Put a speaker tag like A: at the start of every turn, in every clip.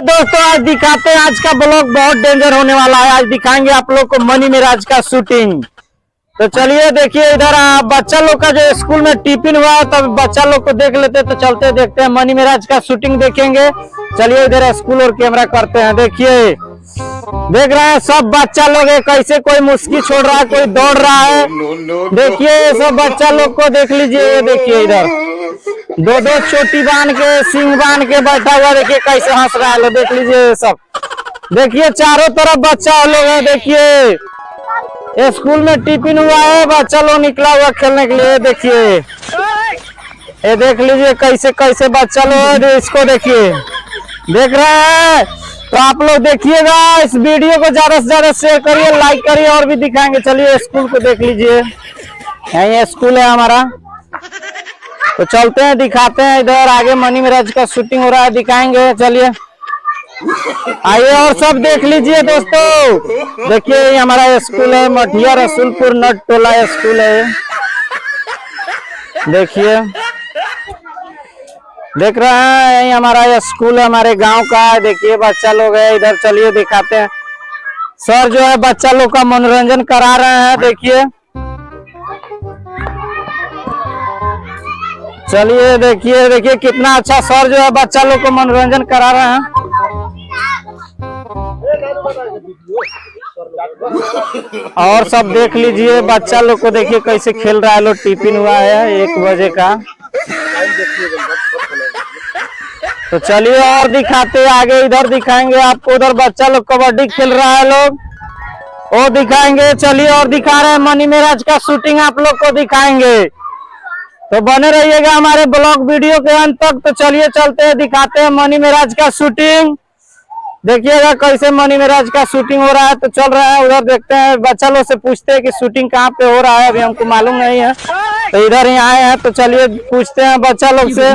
A: दोस्तों आज दिखाते हैं, आज का ब्लॉग बहुत डेंजर होने वाला है। आज दिखाएंगे आप लोग को मनी मेराज का शूटिंग। तो चलिए देखिए इधर बच्चा लोग का जो स्कूल में टिफिन हुआ है, तब बच्चा लोग को देख लेते। तो चलते देखते हैं मनी मेराज का शूटिंग देखेंगे। चलिए इधर स्कूल और कैमरा करते हैं। देखिए देख रहे हैं सब बच्चा लोग है, कैसे कोई मुस्की छोड़ रहा है, कोई दौड़ रहा है। देखिए सब बच्चा लोग को देख लीजिए। देखिए इधर दो दो चोटी बांध के सिंग बांध के बैठा हुआ, देखिए कैसे हंस रहा है। देख लीजिए सब, देखिए चारों तरफ बच्चा लोग है। देखिए स्कूल में टिफिन हुआ है, बच्चा लोग निकला हुआ खेलने के लिए। देखिए ये देख लीजिए कैसे कैसे बच्चा लोग है। इसको देखिए, देख रहे हैं। तो आप लोग देखिएगा, इस वीडियो को ज्यादा से ज्यादा शेयर करिए, लाइक करिए, और भी दिखाएंगे। चलिए स्कूल को देख लीजिए, यही स्कूल है हमारा। तो चलते हैं दिखाते हैं, इधर आगे मनी मेराज का शूटिंग हो रहा है, दिखाएंगे। चलिए आइए और सब देख लीजिए दोस्तों। देखिए ये हमारा स्कूल है, मठिया रसूलपुर नट टोला स्कूल है। देखिए देख रहे हैं, यही हमारा स्कूल है, हमारे गांव का है। देखिए बच्चा लोग है इधर। चलिए दिखाते हैं, सर जो है बच्चा लोग का मनोरंजन करा रहे हैं। देखिए चलिए देखिए, देखिए कितना अच्छा सर जो है बच्चा लोग को मनोरंजन करा रहे हैं। और सब देख लीजिए बच्चा लोग को, देखिए कैसे खेल रहा है लोग। टिफिन हुआ है 1 बजे का। तो चलिए और दिखाते आगे, इधर दिखाएंगे आपको। उधर बच्चा लोग कबड्डी खेल रहा है लोग, वो दिखाएंगे। चलिए और दिखा रहे हैं मनी मेराज का शूटिंग, आप लोग को दिखाएंगे। तो बने रहिएगा हमारे ब्लॉग वीडियो के अंत तक। तो चलिए चलते हैं, दिखाते हैं मनी मेराज का शूटिंग। देखिएगा कैसे मनी मेराज का शूटिंग हो रहा है। तो चल रहा है उधर, देखते हैं। बच्चा लोग से पूछते हैं कि शूटिंग कहाँ पे हो रहा है, अभी हमको मालूम नहीं है। तो इधर ही आए हैं, तो चलिए पूछते हैं बच्चा लोग से।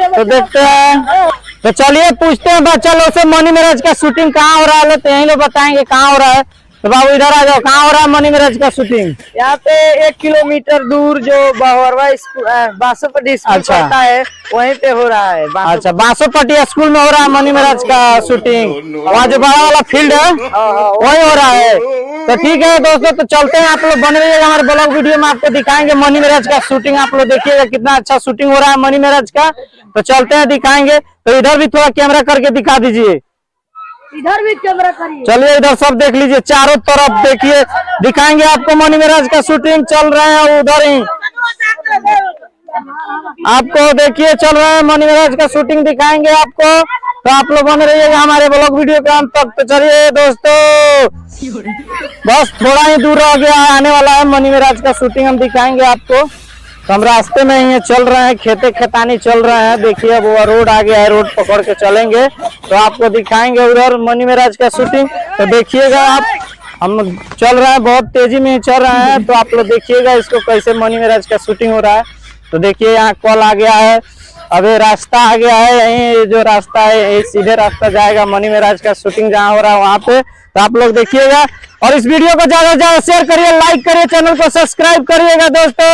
A: तो देखते हैं, तो चलिए पूछते हैं बच्चा लोग से मनी मेराज का शूटिंग कहाँ हो रहा है। तो यही लोग बताएंगे कहाँ हो रहा है। तो बाबू इधर आ जाओ, कहाँ हो रहा है मनी मेराज का शूटिंग?
B: यहाँ पे 1 किलोमीटर दूर जो बहुरवा बासोपट्टी स्कूल पड़ता है, वहीं पे हो रहा है।
A: अच्छा, बासोपट्टी स्कूल में हो रहा है मनी मेराज का शूटिंग। वहाँ जो बड़ा वाला फील्ड है वही हो रहा है। तो ठीक है दोस्तों, तो चलते हैं। आप लोग बने रहिएगा हमारे ब्लॉग वीडियो में, आपको दिखाएंगे मनी मेराज का शूटिंग। आप लोग देखिएगा कितना अच्छा शूटिंग हो रहा है मनी मेराज का। तो चलते हैं दिखाएंगे। तो इधर भी थोड़ा कैमरा करके दिखा दीजिए,
B: इधर भी कैमरा करिए।
A: चलिए इधर सब देख लीजिए, चारों तरफ देखिए, दिखाएंगे आपको मनी मेराज का शूटिंग। चल रहे हैं उधर ही, आपको देखिए चल रहे हैं मनी मेराज का शूटिंग, दिखाएंगे आपको। तो आप लोग बने रहिएगा हमारे ब्लॉग वीडियो के अंत तक। तो चलिए दोस्तों, बस थोड़ा ही दूर रह गया है, आने वाला है मनी मेराज का शूटिंग, हम दिखाएंगे आपको। तो हम रास्ते में ही चल रहे हैं, खेते खेतानी चल रहे हैं। देखिए अब वो रोड आ गया है, रोड पकड़ के चलेंगे तो आपको दिखाएंगे उधर मनी मेराज का शूटिंग। तो देखिएगा आप, हम चल रहे हैं, बहुत तेजी में चल रहे हैं। तो आप लोग देखिएगा इसको कैसे मनी मेराज का शूटिंग हो रहा है। तो देखिए यहाँ कॉल आ गया है, अभी रास्ता आ गया है। यही जो रास्ता है यही सीधे रास्ता जाएगा मनी मेराज का शूटिंग जहाँ हो रहा है वहाँ पे। तो आप लोग देखिएगा और इस वीडियो को ज्यादा से ज्यादा शेयर करिए, लाइक करिए, चैनल को सब्सक्राइब करिएगा दोस्तों।